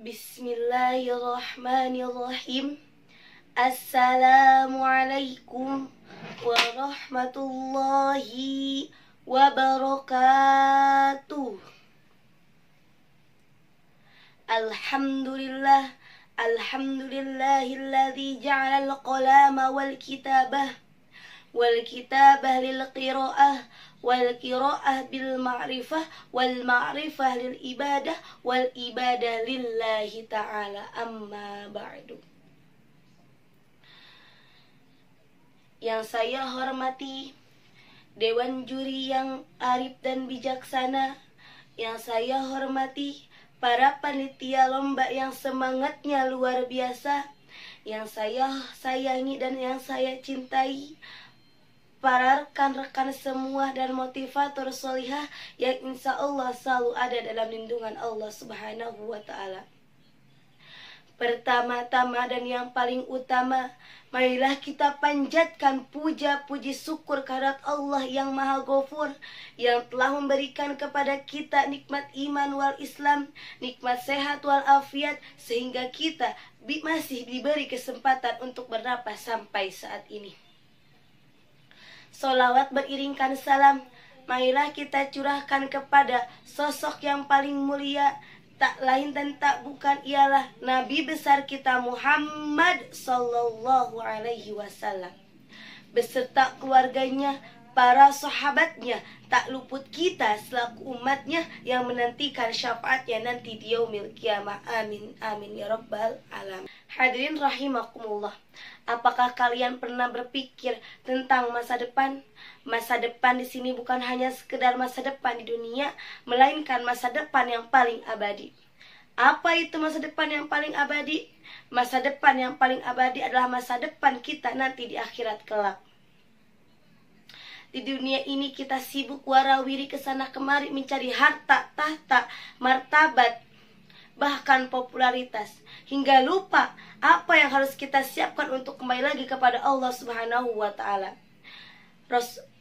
Bismillahirrahmanirrahim. Assalamualaikum warahmatullahi wabarakatuh. Alhamdulillahilladzi ja'alal qalama wal kitabah lil qiraah wal qiraah bil ma'rifah wal ma'rifah lil ibadah wal ibadah lillahi ta'ala, amma ba'du. Yang saya hormati Dewan Juri yang arif dan bijaksana, yang saya hormati para panitia lomba yang semangatnya luar biasa, yang saya sayangi dan yang saya cintai, para rekan-rekan semua dan motivator solihah yang insya Allah selalu ada dalam lindungan Allah Subhanahu wa Ta'ala. Pertama-tama dan yang paling utama, marilah kita panjatkan puja-puji syukur kehadirat Allah yang Maha Ghafur, yang telah memberikan kepada kita nikmat iman wal Islam, nikmat sehat wal afiat, sehingga kita masih diberi kesempatan untuk bernapas sampai saat ini. Sholawat beriringkan salam, marilah kita curahkan kepada sosok yang paling mulia, tak lain dan tak bukan ialah Nabi besar kita Muhammad Sallallahu Alaihi Wasallam, beserta keluarganya, para sahabatnya, tak luput kita selaku umatnya yang menantikan syafaatnya nanti di yaumil qiyamah. Amin amin ya rabbal alamin. Hadirin rahimakumullah, apakah kalian pernah berpikir tentang masa depan? Masa depan di sini bukan hanya sekedar masa depan di dunia, melainkan masa depan yang paling abadi. Apa itu masa depan yang paling abadi? Masa depan yang paling abadi adalah masa depan kita nanti di akhirat kelak. Di dunia ini kita sibuk warawiri kesana kemari mencari harta, tahta, martabat, bahkan popularitas, hingga lupa apa yang harus kita siapkan untuk kembali lagi kepada Allah Subhanahu wa Ta'ala.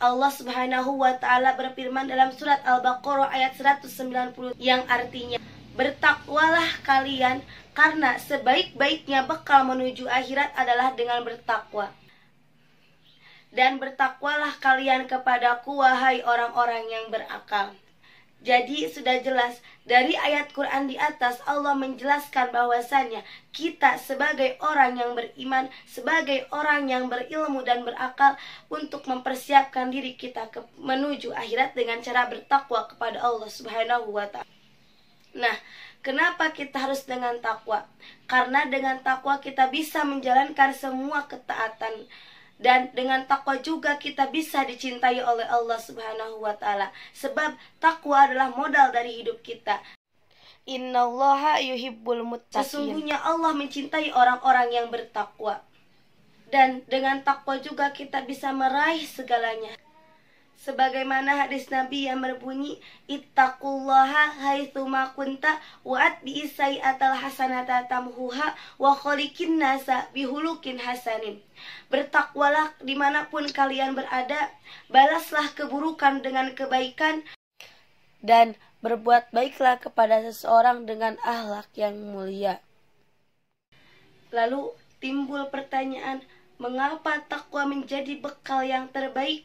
Allah Subhanahu wa Ta'ala berfirman dalam surat Al-Baqarah ayat 190 yang artinya, bertakwalah kalian karena sebaik-baiknya bekal menuju akhirat adalah dengan bertakwa. Dan bertakwalah kalian kepadaku wahai orang-orang yang berakal. Jadi sudah jelas dari ayat Quran di atas, Allah menjelaskan bahwasannya kita sebagai orang yang beriman, sebagai orang yang berilmu dan berakal, untuk mempersiapkan diri kita menuju akhirat dengan cara bertakwa kepada Allah Subhanahu wa Ta'ala. Nah, kenapa kita harus dengan takwa? Karena dengan takwa kita bisa menjalankan semua ketaatan, dan dengan takwa juga kita bisa dicintai oleh Allah Subhanahu wa Ta'ala. Sebab takwa adalah modal dari hidup kita. Innallaha yuhibbul muttaqin. Sesungguhnya Allah mencintai orang-orang yang bertakwa. Dan dengan takwa juga kita bisa meraih segalanya. Sebagaimana hadis Nabi yang berbunyi, ittaqullaha haitsuma kunta wa atbi'i sayyi'atal hasanata tamhuha wa khaliqin nasa bihulukin hasanin. Bertakwalah dimanapun kalian berada, balaslah keburukan dengan kebaikan, dan berbuat baiklah kepada seseorang dengan akhlak yang mulia. Lalu timbul pertanyaan, mengapa takwa menjadi bekal yang terbaik?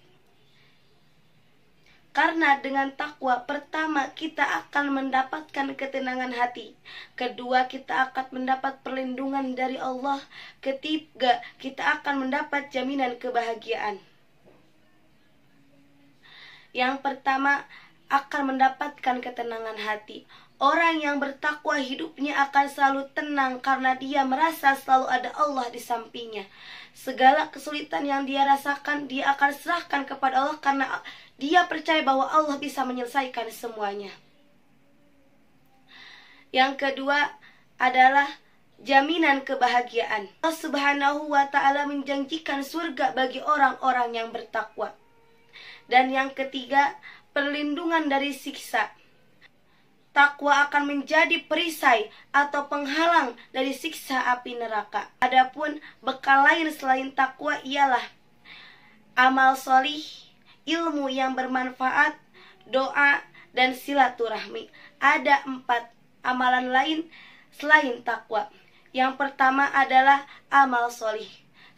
Karena dengan takwa, pertama kita akan mendapatkan ketenangan hati, kedua kita akan mendapat perlindungan dari Allah, ketiga kita akan mendapat jaminan kebahagiaan. Yang pertama, akan mendapatkan ketenangan hati. Orang yang bertakwa hidupnya akan selalu tenang karena dia merasa selalu ada Allah di sampingnya. Segala kesulitan yang dia rasakan, dia akan serahkan kepada Allah karena dia percaya bahwa Allah bisa menyelesaikan semuanya. Yang kedua adalah jaminan kebahagiaan. Allah Subhanahu wa Ta'ala menjanjikan surga bagi orang-orang yang bertakwa. Dan yang ketiga, perlindungan dari siksa. Takwa akan menjadi perisai atau penghalang dari siksa api neraka. Adapun bekal lain selain takwa ialah amal solih, ilmu yang bermanfaat, doa, dan silaturahmi. Ada 4 amalan lain selain takwa. Yang pertama adalah amal solih.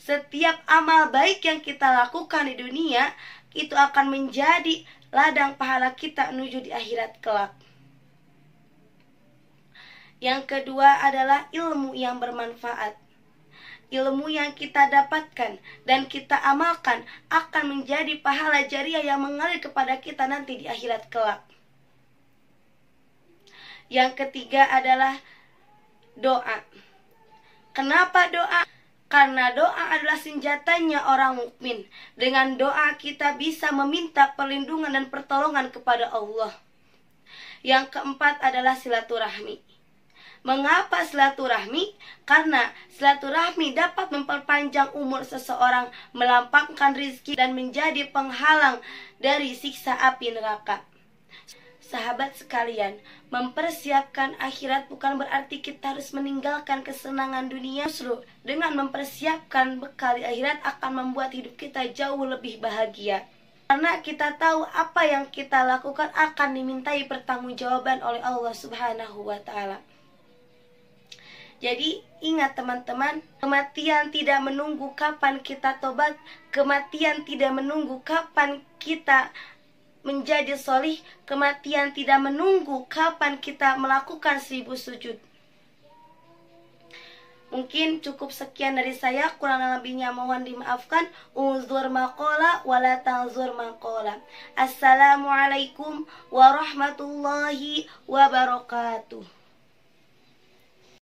Setiap amal baik yang kita lakukan di dunia itu akan menjadi ladang pahala kita menuju di akhirat kelak. Yang kedua adalah ilmu yang bermanfaat. Ilmu yang kita dapatkan dan kita amalkan akan menjadi pahala jariah yang mengalir kepada kita nanti di akhirat kelak. Yang ketiga adalah doa. Kenapa doa? Karena doa adalah senjatanya orang mukmin. Dengan doa kita bisa meminta perlindungan dan pertolongan kepada Allah. Yang keempat adalah silaturahmi. Mengapa silaturahmi? Karena silaturahmi dapat memperpanjang umur seseorang, melapangkan rizki, dan menjadi penghalang dari siksa api neraka. Sahabat sekalian, mempersiapkan akhirat bukan berarti kita harus meninggalkan kesenangan dunia. Justru dengan mempersiapkan bekal di akhirat akan membuat hidup kita jauh lebih bahagia. Karena kita tahu apa yang kita lakukan akan dimintai pertanggungjawaban oleh Allah Subhanahu wa Ta'ala. Jadi ingat teman-teman, kematian tidak menunggu kapan kita tobat, kematian tidak menunggu kapan kita menjadi solih, kematian tidak menunggu kapan kita melakukan 1000 sujud. Mungkin cukup sekian dari saya, kurang lebihnya mohon dimaafkan. Uzur maqala wala tanzur maqala. Assalamualaikum warahmatullahi wabarakatuh.